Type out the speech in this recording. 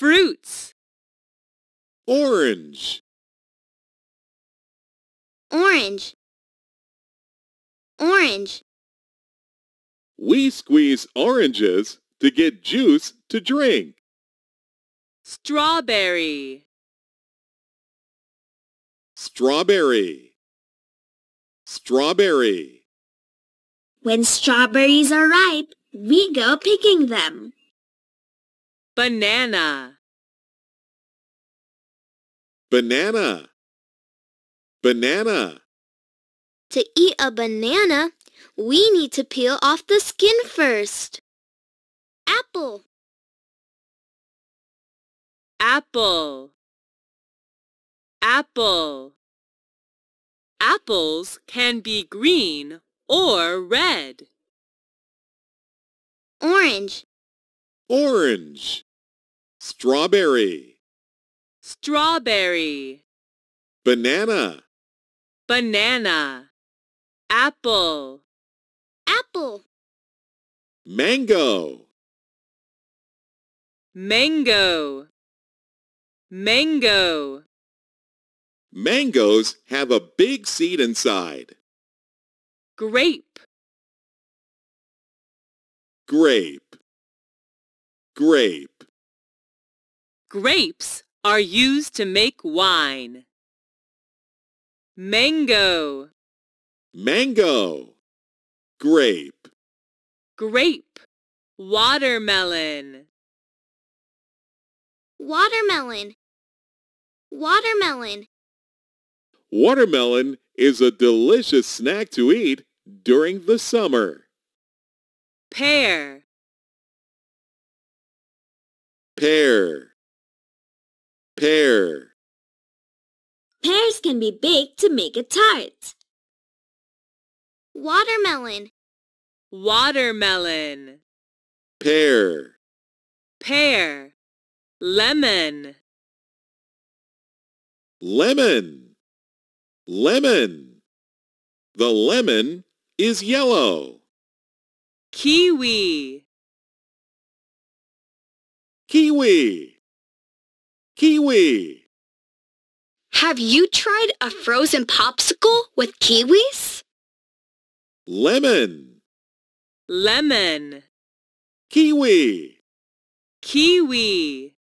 Fruits. Orange. Orange. Orange. We squeeze oranges to get juice to drink. Strawberry. Strawberry. Strawberry. When strawberries are ripe, we go picking them. Banana. Banana. Banana. To eat a banana, we need to peel off the skin first. Apple. Apple. Apple. Apples can be green or red. Orange. Orange. Strawberry. Strawberry. Banana. Banana. Apple. Apple. Mango. Mango. Mango. Mangoes have a big seed inside. Grape. Grape. Grape. Grapes are used to make wine. Mango. Mango. Grape. Grape. Watermelon. Watermelon. Watermelon. Watermelon is a delicious snack to eat during the summer. Pear. Pear. Pear. Pears can be baked to make a tart. Watermelon. Watermelon. Pear. Pear. Lemon. Lemon. Lemon. The lemon is yellow. Kiwi. Kiwi. Kiwi. Have you tried a frozen popsicle with kiwis? Lemon. Lemon. Kiwi. Kiwi.